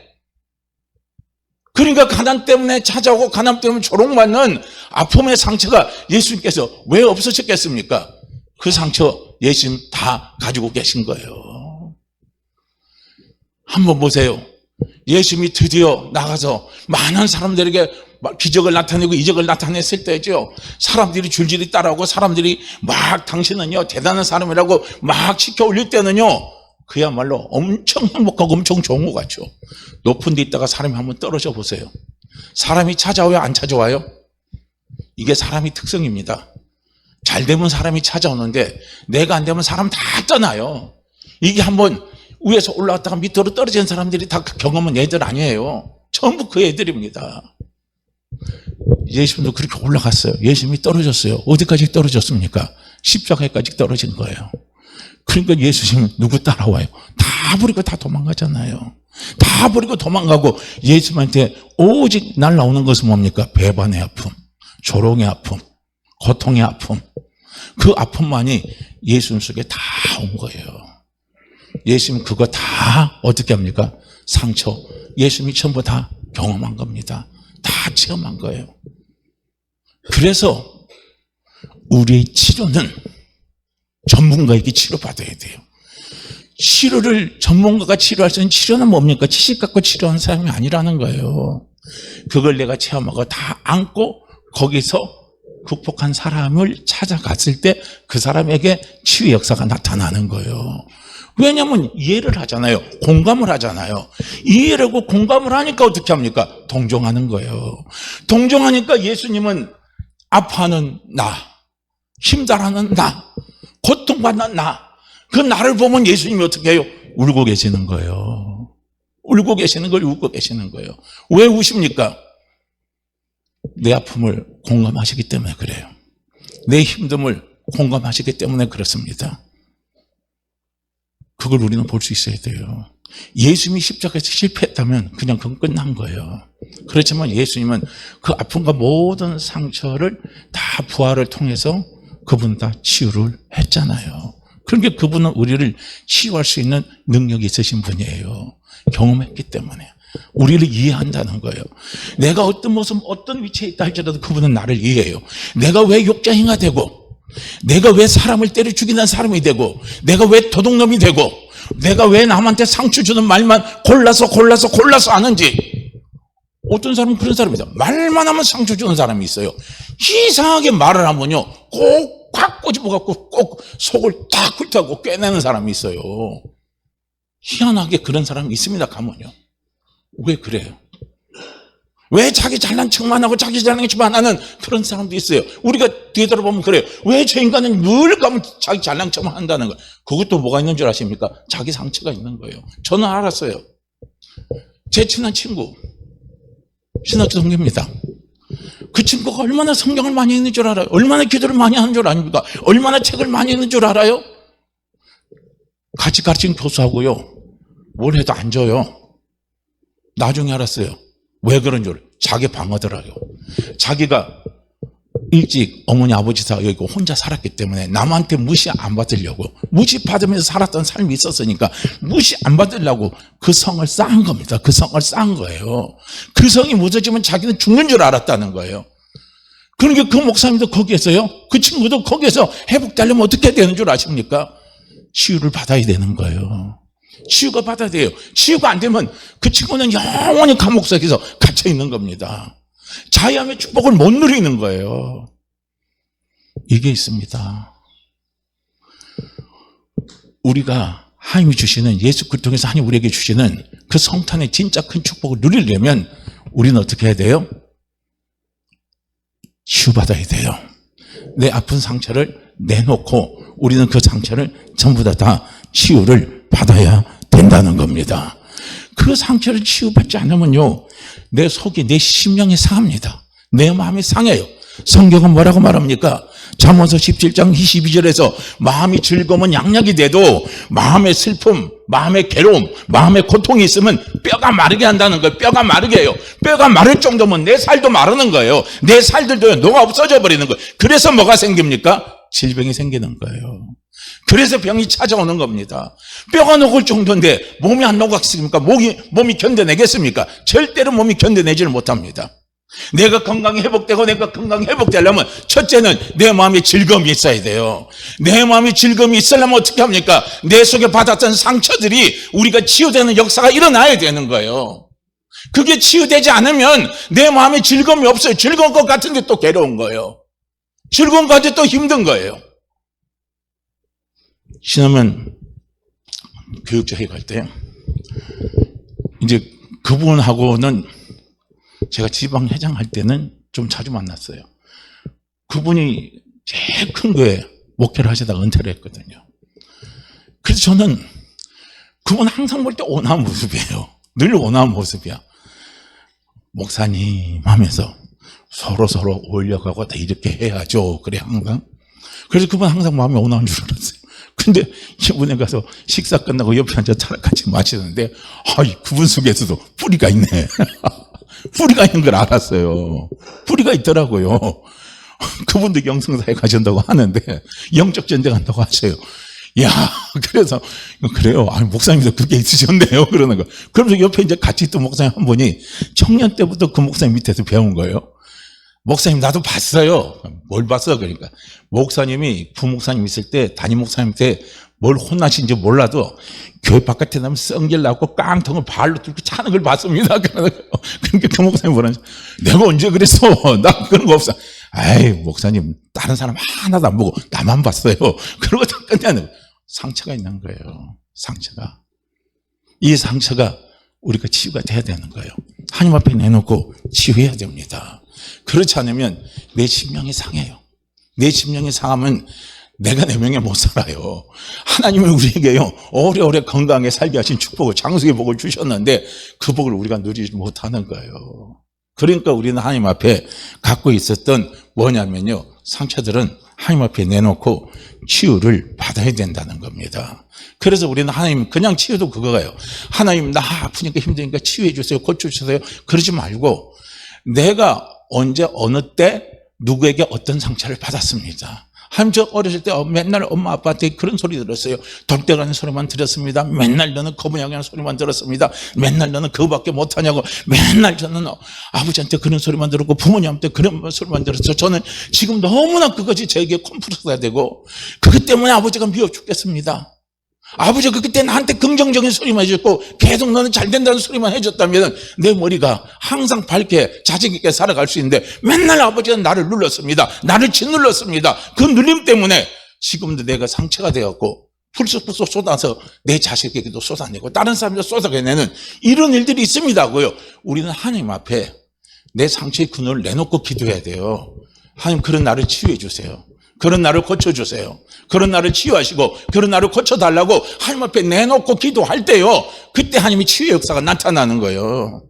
그러니까 가난 때문에 찾아오고 가난 때문에 조롱받는 아픔의 상처가 예수님께서 왜 없으셨겠습니까? 그 상처 예수님 다 가지고 계신 거예요. 한번 보세요. 예수님이 드디어 나가서 많은 사람들에게 기적을 나타내고 이적을 나타냈을 때죠. 사람들이 줄줄이 따라오고 사람들이 막 당신은요 대단한 사람이라고 막 시켜 올릴 때는요 그야말로 엄청 행복하고 엄청 좋은 것 같죠. 높은 데 있다가 사람이 한번 떨어져 보세요. 사람이 찾아와요 안 찾아와요? 이게 사람이 특성입니다. 잘 되면 사람이 찾아오는데 내가 안 되면 사람 다 떠나요. 이게 한번 위에서 올라왔다가 밑으로 떨어진 사람들이 다 경험은 애들 아니에요. 전부 그 애들입니다. 예수님도 그렇게 올라갔어요. 예수님이 떨어졌어요. 어디까지 떨어졌습니까? 십자가에까지 떨어진 거예요. 그러니까 예수님은 누구 따라와요? 다 버리고 다 도망가잖아요. 다 버리고 도망가고 예수님한테 오직 날라오는 것은 뭡니까? 배반의 아픔, 조롱의 아픔, 고통의 아픔. 그 아픔만이 예수님 속에 다 온 거예요. 예수님 그거 다 어떻게 합니까? 상처. 예수님이 전부 다 경험한 겁니다. 다 체험한 거예요. 그래서 우리의 치료는 전문가에게 치료받아야 돼요. 치료를 전문가가 치료할 수 있는 치료는 뭡니까? 지식 갖고 치료하는 사람이 아니라는 거예요. 그걸 내가 체험하고 다 안고 거기서 극복한 사람을 찾아갔을 때 그 사람에게 치유의 역사가 나타나는 거예요. 왜냐하면 이해를 하잖아요. 공감을 하잖아요. 이해를 하고 공감을 하니까 어떻게 합니까? 동정하는 거예요. 동정하니까 예수님은 아파하는 나, 힘들어하는 나, 고통받는 나, 그 나를 보면 예수님이 어떻게 해요? 울고 계시는 거예요. 울고 계시는 걸 웃고 계시는 거예요. 왜 우십니까? 내 아픔을 공감하시기 때문에 그래요. 내 힘듦을 공감하시기 때문에 그렇습니다. 그걸 우리는 볼 수 있어야 돼요. 예수님이 십자가에서 실패했다면 그냥 그건 끝난 거예요. 그렇지만 예수님은 그 아픔과 모든 상처를 다 부활을 통해서 그분 다 치유를 했잖아요. 그러니까 그분은 우리를 치유할 수 있는 능력이 있으신 분이에요. 경험했기 때문에. 우리를 이해한다는 거예요. 내가 어떤 모습, 어떤 위치에 있다 할지라도 그분은 나를 이해해요. 내가 왜 욕쟁이가 되고, 내가 왜 사람을 때려 죽이는 사람이 되고, 내가 왜 도둑놈이 되고, 내가 왜 남한테 상처 주는 말만 골라서 하는지. 어떤 사람은 그런 사람이다. 말만 하면 상처 주는 사람이 있어요. 이상하게 말을 하면요, 꼭 꽉 꼬집어갖고 꼭 속을 딱 훑어갖고 꿰내는 사람이 있어요. 희한하게 그런 사람이 있습니다, 가면요. 왜 그래요? 왜 자기 잘난 척만 하고 자기 잘난 척만 하는 그런 사람도 있어요. 우리가 되돌아보면 그래요. 왜 저 인간은 늘 가면 자기 잘난 척만 한다는 거예요. 그것도 뭐가 있는 줄 아십니까? 자기 상처가 있는 거예요. 저는 알았어요. 제 친한 친구, 신학교 동기입니다. 그 친구가 얼마나 성경을 많이 읽는 줄 알아요? 얼마나 기도를 많이 하는 줄 아닙니까? 얼마나 책을 많이 읽는 줄 알아요? 같이 가르친 교수하고요, 뭘 해도 안 줘요. 나중에 알았어요. 왜 그런 줄? 자기 방어더라고요. 자기가 일찍 어머니 아버지 다 여기 혼자 살았기 때문에 남한테 무시 안 받으려고, 무시받으면서 살았던 삶이 있었으니까 무시 안 받으려고 그 성을 쌓은 겁니다. 그 성을 쌓은 거예요. 그 성이 무너지면 자기는 죽는 줄 알았다는 거예요. 그러니까 그 목사님도 거기에서요, 그 친구도 거기에서 회복되려면 어떻게 되는 줄 아십니까? 치유를 받아야 되는 거예요. 치유가 받아야 돼요. 치유가 안 되면 그 친구는 영원히 감옥 속에서 갇혀 있는 겁니다. 자유함의 축복을 못 누리는 거예요. 이게 있습니다. 우리가 하나님이 주시는, 예수 그리스도 통해서 하나님 우리에게 주시는 그 성탄의 진짜 큰 축복을 누리려면 우리는 어떻게 해야 돼요? 치유받아야 돼요. 내 아픈 상처를 내놓고 우리는 그 상처를 전부 다 치유를 받아야 된다는 겁니다. 그 상처를 치유받지 않으면요, 내 속이, 내 심령이 상합니다. 내 마음이 상해요. 성경은 뭐라고 말합니까? 잠언서 17장 22절에서 마음이 즐거우면 양약이 돼도 마음의 슬픔, 마음의 괴로움, 마음의 고통이 있으면 뼈가 마르게 한다는 거예요. 뼈가 마르게 해요. 뼈가 마를 정도면 내 살도 마르는 거예요. 내 살들도 녹아 없어져 버리는 거예요. 그래서 뭐가 생깁니까? 질병이 생기는 거예요. 그래서 병이 찾아오는 겁니다. 뼈가 녹을 정도인데 몸이 안 녹았습니까? 몸이 견뎌내겠습니까? 절대로 몸이 견뎌내지를 못합니다. 내가 건강이 회복되고 내가 건강이 회복되려면 첫째는 내 마음에 즐거움이 있어야 돼요. 내 마음에 즐거움이 있으려면 어떻게 합니까? 내 속에 받았던 상처들이 우리가 치유되는 역사가 일어나야 되는 거예요. 그게 치유되지 않으면 내 마음에 즐거움이 없어요. 즐거운 것 같은데 또 괴로운 거예요. 즐거운 것 같은데 또 힘든 거예요. 지난번 교육자회 갈 때 이제 그분하고는 제가 지방회장 할 때는 좀 자주 만났어요. 그분이 제일 큰 거에 목회를 하시다가 은퇴를 했거든요. 그래서 저는 그분 항상 볼 때 온화한 모습이에요. 늘 온화한 모습이야. 목사님 하면서 서로 올려가고 다 이렇게 해야죠. 그래 항상. 그래서 그분 항상 마음에 오나는 줄 알았어요. 근데 이번에 가서 식사 끝나고 옆에 앉아 차를 같이 마시는데 그분 속에서도 뿌리가 있네. 뿌리가 있는 걸 알았어요. 뿌리가 있더라고요. 그분도 영성사에 가신다고 하는데 영적 전쟁한다고 하셔요. 야, 그래서 그래요. 목사님도 그게 있으셨네요. 그러는 거. 그러면서 옆에 이제 같이 있던 목사님 한 분이 청년 때부터 그 목사님 밑에서 배운 거예요. 목사님 나도 봤어요. 뭘 봤어? 그러니까 목사님이 부목사님 있을 때 담임 목사님한테 뭘 혼나신지 몰라도 교회 바깥에 나면 성질 나고 깡통을 발로 뚫고 차는 걸 봤습니다. 그러니까 그 목사님 뭐라는지 내가 언제 그랬어? 나 그런 거 없어. 아이 목사님 다른 사람 하나도 안 보고 나만 봤어요. 그러고 다 끝내는 상처가 있는 거예요. 상처가. 이 상처가 우리가 치유가 돼야 되는 거예요. 하나님 앞에 내놓고 치유해야 됩니다. 그렇지 않으면 내 심령이 상해요. 내 심령이 상하면 내가 내 명에 못 살아요. 하나님은 우리에게요 오래오래 건강하게 살게 하신 축복을 장수의 복을 주셨는데 그 복을 우리가 누리지 못하는 거예요. 그러니까 우리는 하나님 앞에 갖고 있었던 뭐냐면요 상처들은 하나님 앞에 내놓고 치유를 받아야 된다는 겁니다. 그래서 우리는 하나님 그냥 치유도 그거예요. 하나님 나 아프니까 힘드니까 치유해 주세요. 고쳐주세요. 그러지 말고 내가 언제 어느 때 누구에게 어떤 상처를 받았습니다. 하나님 저 어렸을 때 맨날 엄마 아빠한테 그런 소리 들었어요. 돌대가는 소리만 들었습니다. 맨날 너는 거부양하는 소리만 들었습니다. 맨날 너는 그거밖에 못하냐고 맨날 저는 아버지한테 그런 소리만 들었고 부모님한테 그런 소리만 들었어요. 저는 지금 너무나 그것이 저에게 콤플렉스가 되고 그것 때문에 아버지가 미워 죽겠습니다. 아버지가 그때 나한테 긍정적인 소리만 해줬고 계속 너는 잘 된다는 소리만 해줬다면 내 머리가 항상 밝게 자식 있게 살아갈 수 있는데 맨날 아버지는 나를 눌렀습니다. 나를 짓눌렀습니다. 그 눌림 때문에 지금도 내가 상처가 되었고 불쑥불쑥 쏟아서 내 자식에게도 쏟아내고 다른 사람도 쏟아내는 이런 일들이 있습니다고요. 우리는 하나님 앞에 내 상처의 근원을 내놓고 기도해야 돼요. 하나님 그런 나를 치유해 주세요. 그런 나를 고쳐주세요. 그런 나를 치유하시고 그런 나를 고쳐달라고 하나님 앞에 내놓고 기도할 때요 그때 하나님의 치유의 역사가 나타나는 거예요.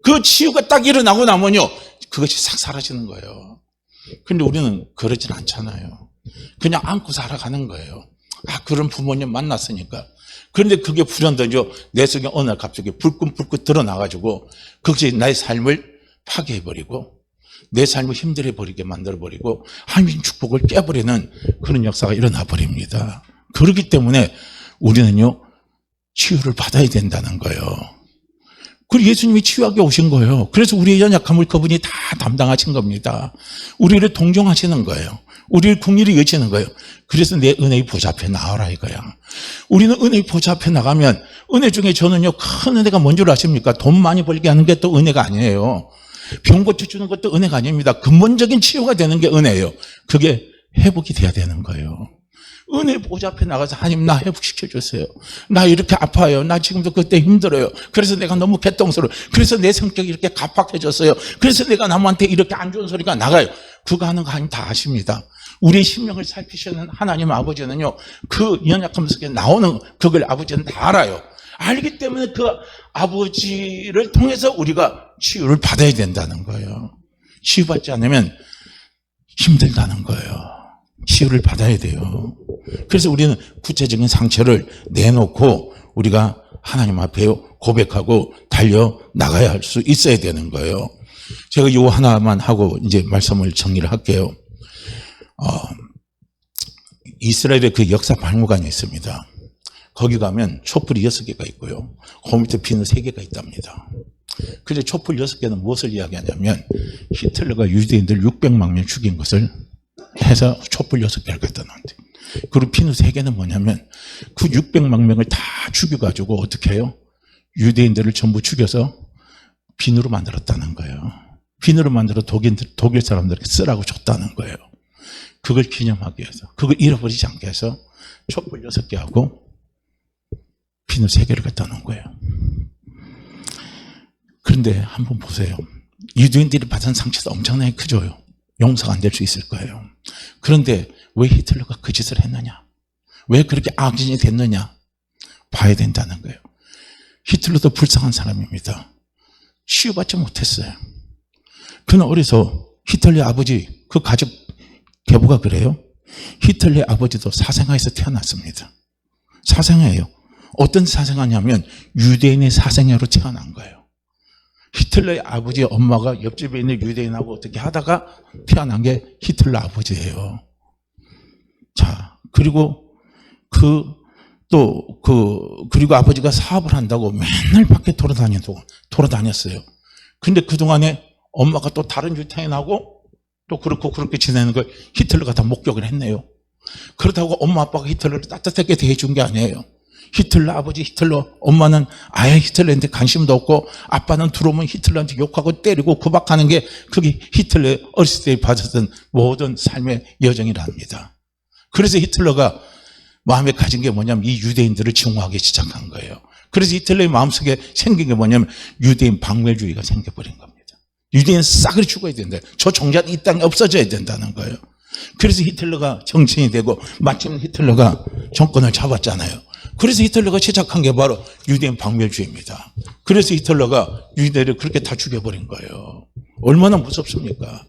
그 치유가 딱 일어나고 나면요 그것이 싹 사라지는 거예요. 그런데 우리는 그러진 않잖아요. 그냥 안고 살아가는 거예요. 그런 부모님 만났으니까. 그런데 그게 불현듯요 내 속에 어느 날 갑자기 불끈불끈 드러나가지고 그것이 나의 삶을 파괴해버리고 내 삶을 힘들어버리게 만들어버리고 하나님의 축복을 깨버리는 그런 역사가 일어나 버립니다. 그렇기 때문에 우리는요 치유를 받아야 된다는 거예요. 그리고 예수님이 치유하게 오신 거예요. 그래서 우리의 연약함을 그분이 다 담당하신 겁니다. 우리를 동정하시는 거예요. 우리를 국리를 여시는 거예요. 그래서 내 은혜의 보좌 앞에 나와라 이거야. 우리는 은혜의 보좌 앞에 나가면 은혜 중에 저는요 큰 은혜가 뭔 줄 아십니까? 돈 많이 벌게 하는 게 또 은혜가 아니에요. 병 고쳐주는 것도 은혜가 아닙니다. 근본적인 치유가 되는 게 은혜예요. 그게 회복이 돼야 되는 거예요. 은혜 보좌 앞에 나가서 하나님 나 회복시켜주세요. 나 이렇게 아파요. 나 지금도 그때 힘들어요. 그래서 내가 너무 개똥스러워. 그래서 내 성격이 이렇게 갑박해졌어요. 그래서 내가 남한테 이렇게 안 좋은 소리가 나가요. 그거 하는 거 하나님 다 아십니다. 우리의 심령을 살피시는 하나님 아버지는요 그 연약함 속에 나오는 그걸 아버지는 다 알아요. 알기 때문에 그 아버지를 통해서 우리가 치유를 받아야 된다는 거예요. 치유받지 않으면 힘들다는 거예요. 치유를 받아야 돼요. 그래서 우리는 구체적인 상처를 내놓고 우리가 하나님 앞에 고백하고 달려나가야 할 수 있어야 되는 거예요. 제가 이 하나만 하고 이제 말씀을 정리를 할게요. 이스라엘의 그 역사 박물관이 있습니다. 거기 가면 촛불이 6개가 있고요. 그 밑에 비누 3개가 있답니다. 그런데 촛불 6개는 무엇을 이야기하냐면 히틀러가 유대인들 600만 명 죽인 것을 해서 촛불 6개를 갖다 놓는데 그리고 비누 3개는 뭐냐면 그 600만 명을 다 죽여가지고 어떻게 해요? 유대인들을 전부 죽여서 비누로 만들었다는 거예요. 비누로 만들어 독일 사람들에게 쓰라고 줬다는 거예요. 그걸 기념하기 위해서 그걸 잃어버리지 않게 해서 촛불 6개하고 비누 3개를 갖다 놓은 거예요. 그런데 한번 보세요. 유대인들이 받은 상처도 엄청나게 크죠. 용서가 안 될 수 있을 거예요. 그런데 왜 히틀러가 그 짓을 했느냐? 왜 그렇게 악인이 됐느냐? 봐야 된다는 거예요. 히틀러도 불쌍한 사람입니다. 치유받지 못했어요. 그는 어려서 히틀러의 아버지, 그 가족 계보가 그래요. 히틀러의 아버지도 사생아에서 태어났습니다. 사생아예요. 어떤 사생아냐면 유대인의 사생아로 태어난 거예요. 히틀러의 아버지 엄마가 옆집에 있는 유대인하고 어떻게 하다가 태어난 게 히틀러 아버지예요. 자, 그리고 그리고 아버지가 사업을 한다고 맨날 밖에 돌아다녔어요. 근데 그동안에 엄마가 또 다른 유태인하고 또 그렇게 지내는 걸 히틀러가 다 목격을 했네요. 그렇다고 엄마 아빠가 히틀러를 따뜻하게 대해준 게 아니에요. 히틀러 아버지, 히틀러 엄마는 아예 히틀러한테 관심도 없고 아빠는 들어오면 히틀러한테 욕하고 때리고 구박하는 게 그게 히틀러의 어렸을 때 받았던 모든 삶의 여정이랍니다. 그래서 히틀러가 마음에 가진 게 뭐냐면 이 유대인들을 증오하기 시작한 거예요. 그래서 히틀러의 마음속에 생긴 게 뭐냐면 유대인 박멸주의가 생겨버린 겁니다. 유대인 싸그리 죽어야 된다. 저 종자는 이 땅에 없어져야 된다는 거예요. 그래서 히틀러가 정치인이 되고 마침 히틀러가 정권을 잡았잖아요. 그래서 히틀러가 시작한 게 바로 유대인 박멸주의입니다. 그래서 히틀러가 유대인을 그렇게 다 죽여버린 거예요. 얼마나 무섭습니까?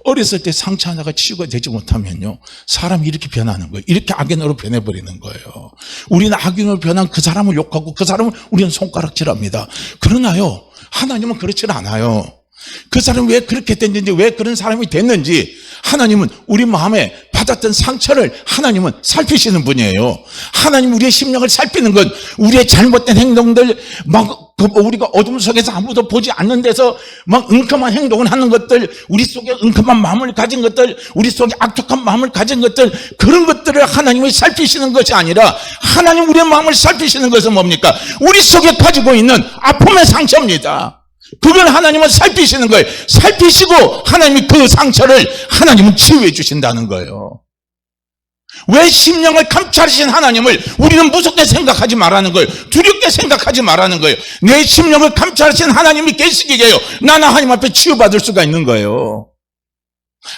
어렸을 때 상처 하나가 치유가 되지 못하면요, 사람이 이렇게 변하는 거예요. 이렇게 악인으로 변해버리는 거예요. 우리는 악인으로 변한 그 사람을 욕하고 그 사람을 우리는 손가락질합니다. 그러나요, 하나님은 그렇지 않아요. 그 사람이 왜 그렇게 됐는지, 왜 그런 사람이 됐는지 하나님은 우리 마음에 받았던 상처를 하나님은 살피시는 분이에요. 하나님 우리의 심령을 살피는 건 우리의 잘못된 행동들, 막 우리가 어둠 속에서 아무도 보지 않는 데서 막 은큼한 행동을 하는 것들, 우리 속에 은큼한 마음을 가진 것들, 우리 속에 악독한 마음을 가진 것들, 그런 것들을 하나님이 살피시는 것이 아니라 하나님 우리의 마음을 살피시는 것은 뭡니까? 우리 속에 가지고 있는 아픔의 상처입니다. 그걸 하나님은 살피시는 거예요. 살피시고 하나님이 그 상처를 하나님은 치유해 주신다는 거예요. 왜 심령을 감찰하신 하나님을 우리는 무섭게 생각하지 말라는 거예요. 두렵게 생각하지 말라는 거예요. 내 심령을 감찰하신 하나님이 계시기에요, 나는 하나님 앞에 치유받을 수가 있는 거예요.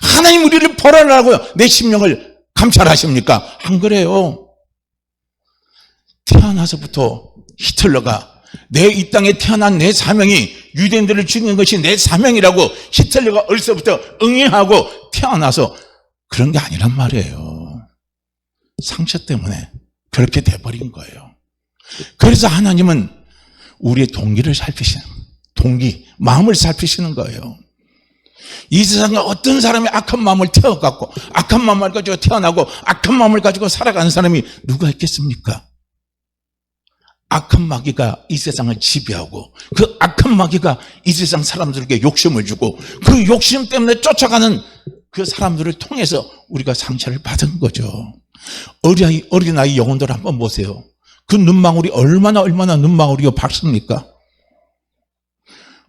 하나님 우리를 벌하라고요. 내 심령을 감찰하십니까? 안 그래요. 태어나서부터 히틀러가 내 이 땅에 태어난 내 사명이 유대인들을 죽이는 것이 내 사명이라고 히틀러가 어려서부터 응애하고 태어나서 그런 게 아니란 말이에요. 상처 때문에 그렇게 돼버린 거예요. 그래서 하나님은 우리의 동기를 살피시는, 마음을 살피시는 거예요. 이 세상에 어떤 사람이 악한 마음을 태워갖고 악한 마음을 가지고 태어나고 악한 마음을 가지고 살아가는 사람이 누가 있겠습니까? 악한 마귀가 이 세상을 지배하고 그 악한 마귀가 이 세상 사람들에게 욕심을 주고 그 욕심 때문에 쫓아가는 그 사람들을 통해서 우리가 상처를 받은 거죠. 어린아이 영혼들 한번 보세요. 그 눈망울이 얼마나 눈망울이가 밝습니까?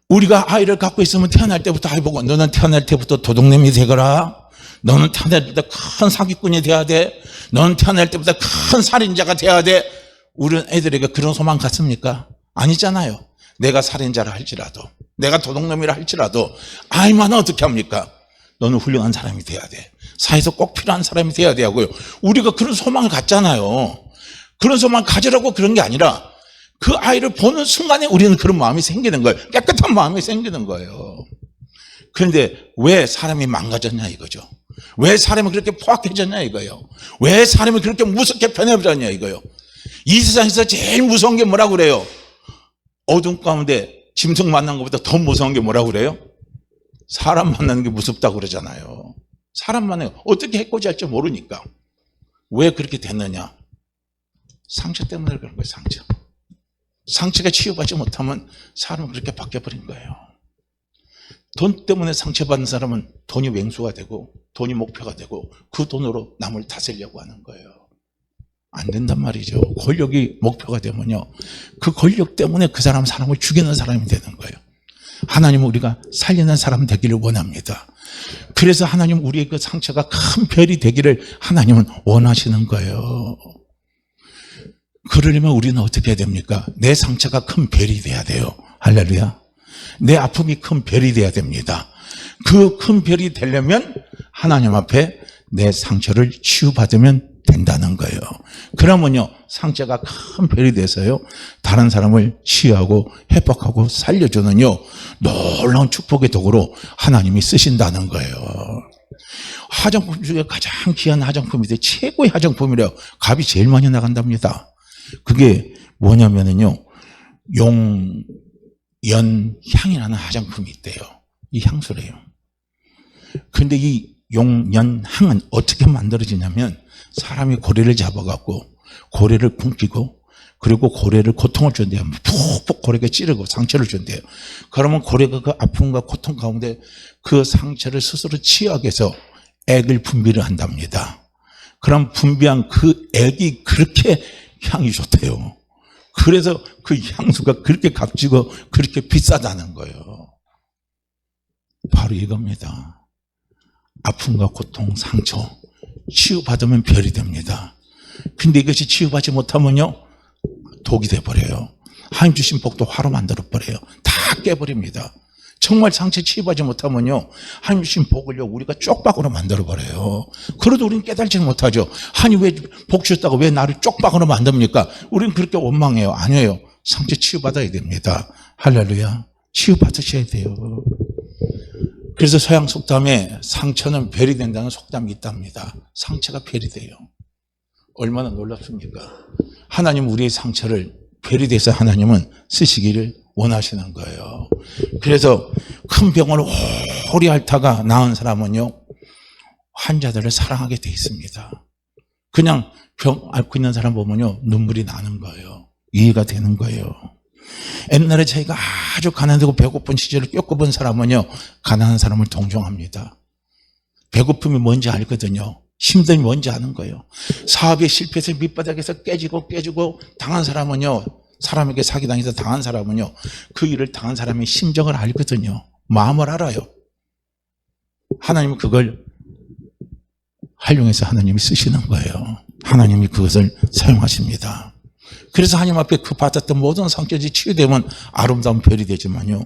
우리가 아이를 갖고 있으면 태어날 때부터 아이 보고 너는 태어날 때부터 도둑놈이 되거라. 너는 태어날 때부터 큰 사기꾼이 돼야 돼. 너는 태어날 때부터 큰 살인자가 돼야 돼. 우리는 애들에게 그런 소망 갖습니까? 아니잖아요. 내가 살인자라 할지라도, 내가 도둑놈이라 할지라도 아이만 어떻게 합니까? 너는 훌륭한 사람이 돼야 돼. 사회에서 꼭 필요한 사람이 돼야 되고요. 우리가 그런 소망을 갖잖아요. 그런 소망을 가지라고 그런 게 아니라 그 아이를 보는 순간에 우리는 그런 마음이 생기는 거예요. 깨끗한 마음이 생기는 거예요. 그런데 왜 사람이 망가졌냐 이거죠. 왜 사람이 그렇게 포악해졌냐 이거예요. 왜 사람이 그렇게 무섭게 변해버렸냐 이거예요. 이 세상에서 제일 무서운 게 뭐라고 그래요? 어둠 가운데 짐승 만난 것보다 더 무서운 게 뭐라고 그래요? 사람 만나는 게 무섭다고 그러잖아요. 사람 만나요. 어떻게 해코지할지 모르니까. 왜 그렇게 됐느냐? 상처 때문에 그런 거예요. 상처가 치유받지 못하면 사람은 그렇게 바뀌어버린 거예요. 돈 때문에 상처받은 사람은 돈이 맹수가 되고 돈이 목표가 되고 그 돈으로 남을 다스리려고 하는 거예요. 안 된단 말이죠. 권력이 목표가 되면요, 그 권력 때문에 그 사람을 죽이는 사람이 되는 거예요. 하나님은 우리가 살리는 사람 되기를 원합니다. 그래서 하나님 우리의 그 상처가 큰 별이 되기를 하나님은 원하시는 거예요. 그러려면 우리는 어떻게 해야 됩니까? 내 상처가 큰 별이 돼야 돼요. 할렐루야. 내 아픔이 큰 별이 돼야 됩니다. 그 큰 별이 되려면 하나님 앞에 내 상처를 치유받으면 된다는 거예요. 그러면요, 상처가 큰 별이 돼서요, 다른 사람을 치유하고 회복하고 살려주는요, 놀라운 축복의 도구로 하나님이 쓰신다는 거예요. 화장품 중에 가장 귀한 화장품인데 최고의 화장품이래요. 값이 제일 많이 나간답니다. 그게 뭐냐면은요, 용연향이라는 화장품이 있대요. 이 향수래요. 근데 이 용연향은 어떻게 만들어지냐면, 사람이 고래를 잡아갖고 고래를 굶기고, 그리고 고래를 고통을 준대요. 푹푹 고래가 찌르고 상처를 준대요. 그러면 고래가 그 아픔과 고통 가운데 그 상처를 스스로 치유하기 위해서 액을 분비를 한답니다. 그럼 분비한 그 액이 그렇게 향이 좋대요. 그래서 그 향수가 그렇게 값지고 그렇게 비싸다는 거예요. 바로 이겁니다. 아픔과 고통, 상처 치유받으면 별이 됩니다. 근데 이것이 치유받지 못하면요, 독이 돼버려요. 하나님 주신 복도 화로 만들어버려요. 다 깨버립니다. 정말 상처 치유받지 못하면요, 하나님 주신 복을요, 우리가 쪽박으로 만들어버려요. 그래도 우리는 깨달지 못하죠. 하나님 왜 복 주셨다고 왜 나를 쪽박으로 만듭니까? 우리는 그렇게 원망해요. 아니에요. 상처 치유받아야 됩니다. 할렐루야. 치유받으셔야 돼요. 그래서 서양 속담에 상처는 별이 된다는 속담이 있답니다. 상처가 별이 돼요. 얼마나 놀랍습니까? 하나님 우리의 상처를 별이 돼서 하나님은 쓰시기를 원하시는 거예요. 그래서 큰 병을 오래 앓다가 나은 사람은요, 환자들을 사랑하게 돼 있습니다. 그냥 병 앓고 있는 사람 보면요, 눈물이 나는 거예요. 이해가 되는 거예요. 옛날에 자기가 아주 가난하고 배고픈 시절을 겪어본 사람은요, 가난한 사람을 동정합니다. 배고픔이 뭔지 알거든요. 힘듦이 뭔지 아는 거예요. 사업에 실패해서 밑바닥에서 깨지고 당한 사람은요, 사람에게 사기당해서 당한 사람은요, 그 일을 당한 사람의 심정을 알거든요. 마음을 알아요. 하나님은 그걸 활용해서 하나님이 쓰시는 거예요. 하나님이 그것을 사용하십니다. 그래서 하나님 앞에 그 받았던 모든 상처들이 치유되면 아름다운 별이 되지만요,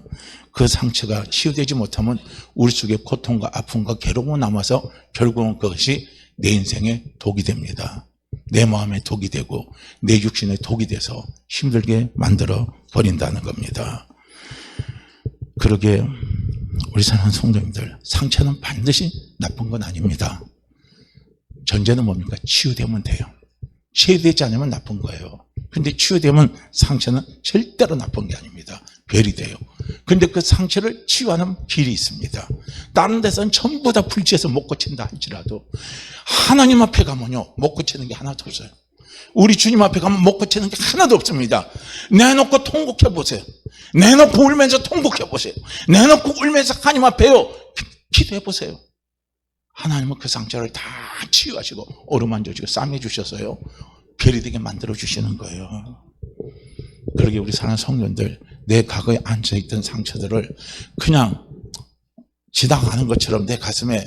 그 상처가 치유되지 못하면 우리 속에 고통과 아픔과 괴로움이 남아서 결국은 그것이 내 인생의 독이 됩니다. 내 마음에 독이 되고 내 육신에 독이 돼서 힘들게 만들어 버린다는 겁니다. 그러게 우리 사랑하는 성도님들, 상처는 반드시 나쁜 건 아닙니다. 전제는 뭡니까? 치유되면 돼요. 치유되지 않으면 나쁜 거예요. 근데 치유되면 상처는 절대로 나쁜 게 아닙니다. 별이 돼요. 근데 그 상처를 치유하는 길이 있습니다. 다른 데서는 전부 다 불치해서 못 고친다 할지라도 하나님 앞에 가면요, 못 고치는 게 하나도 없어요. 우리 주님 앞에 가면 못 고치는 게 하나도 없습니다. 내놓고 통곡해 보세요. 내놓고 울면서 통곡해 보세요. 내놓고 울면서 하나님 앞에요, 기도해 보세요. 하나님은 그 상처를 다 치유하시고 어루만져 주시고 싸매 주셔서요, 별이 되게 만들어 주시는 거예요. 그러게 우리 사랑하는 성도님들, 내 과거에 앉아있던 상처들을 그냥 지나가는 것처럼 내 가슴에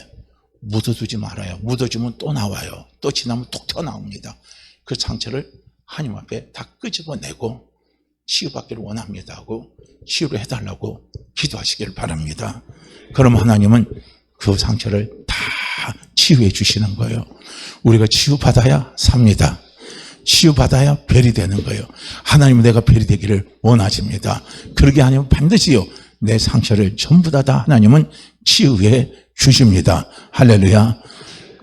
묻어두지 말아요. 묻어주면 또 나와요. 또 지나면 툭 튀어나옵니다. 그 상처를 하나님 앞에 다 끄집어내고 치유받기를 원합니다 하고 치유를 해달라고 기도하시기를 바랍니다. 그럼 하나님은 그 상처를 다 치유해 주시는 거예요. 우리가 치유받아야 삽니다. 치유받아야 별이 되는 거예요. 하나님은 내가 별이 되기를 원하십니다. 그러게 아니면 반드시요, 내 상처를 전부 다 하나님은 치유해 주십니다. 할렐루야.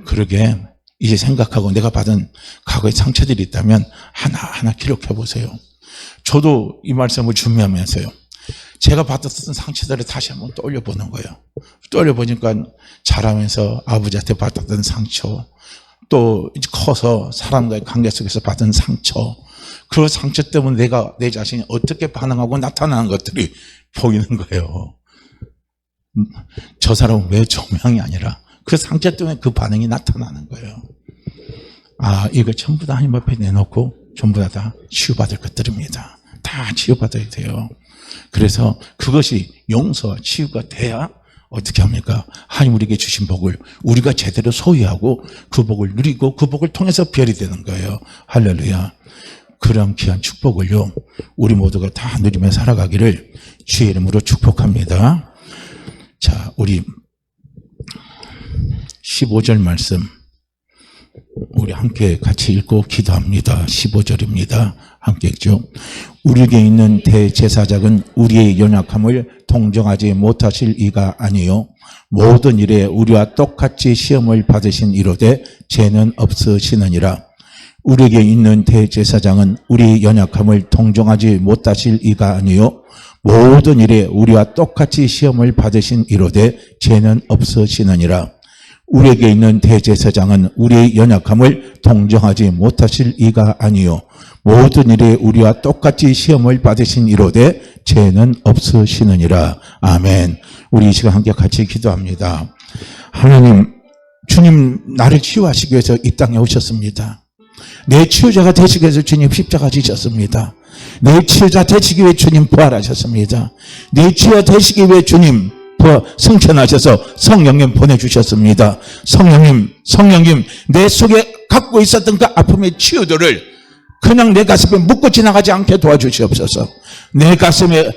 그러게 이제 생각하고 내가 받은 과거의 상처들이 있다면 하나하나 기록해 보세요. 저도 이 말씀을 준비하면서요, 제가 받았던 상처들을 다시 한번 떠올려보는 거예요. 떠올려보니까 자라면서 아버지한테 받았던 상처, 또 커서 사람과의 관계 속에서 받은 상처, 그 상처 때문에 내가 내 자신이 어떻게 반응하고 나타나는 것들이 보이는 거예요. 저 사람은 왜 조명이 아니라 그 상처 때문에 그 반응이 나타나는 거예요. 아, 이거 전부 다 하나님 앞에 내놓고 전부 다 치유받을 것들입니다. 다 치유받아야 돼요. 그래서 그것이 용서와 치유가 돼야 어떻게 합니까? 하나님 우리에게 주신 복을 우리가 제대로 소유하고 그 복을 누리고 그 복을 통해서 별이 되는 거예요. 할렐루야. 그런 귀한 축복을요, 우리 모두가 다 누리며 살아가기를 주의 이름으로 축복합니다. 자, 우리 15절 말씀 우리 함께 같이 읽고 기도합니다. 15절입니다. 함께 읽죠. 우리에게 있는 대제사장은 우리의 연약함을 동정하지 못하실 이가 아니요 모든 일에 우리와 똑같이 시험을 받으신 이로되 죄는 없으시느니라. 우리에게 있는 대제사장은 우리의 연약함을 동정하지 못하실 이가 아니요 모든 일에 우리와 똑같이 시험을 받으신 이로되 죄는 없으시느니라. 우리에게 있는 대제사장은 우리의 연약함을 동정하지 못하실 이가 아니요 모든 일에 우리와 똑같이 시험을 받으신 이로되 죄는 없으시느니라. 아멘. 우리 이 시간 함께 같이 기도합니다. 하나님, 주님 나를 치유하시기 위해서 이 땅에 오셨습니다. 내 치유자가 되시기 위해서 주님 십자가 지셨습니다. 내 치유자 되시기 위해 주님 부활하셨습니다. 내 치유자 되시기 위해 주님 승천하셔서 성령님 보내주셨습니다. 성령님 내 속에 갖고 있었던 그 아픔의 치유들을 그냥 내 가슴에 묻고 지나가지 않게 도와주시옵소서. 내 가슴에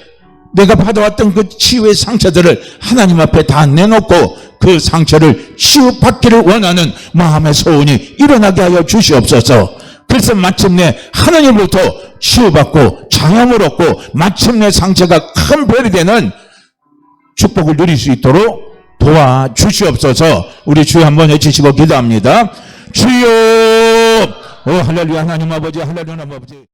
내가 받아왔던 그 치유의 상처들을 하나님 앞에 다 내놓고 그 상처를 치유받기를 원하는 마음의 소원이 일어나게 하여 주시옵소서. 그래서 마침내 하나님으로부터 치유받고 장염을 얻고 마침내 상처가 큰 별이 되는 축복을 누릴 수 있도록 도와주시옵소서. 우리 주여 한번 외치시고 기도합니다. 주여, 할렐루야. 하나님 아버지, 할렐루야 아버지.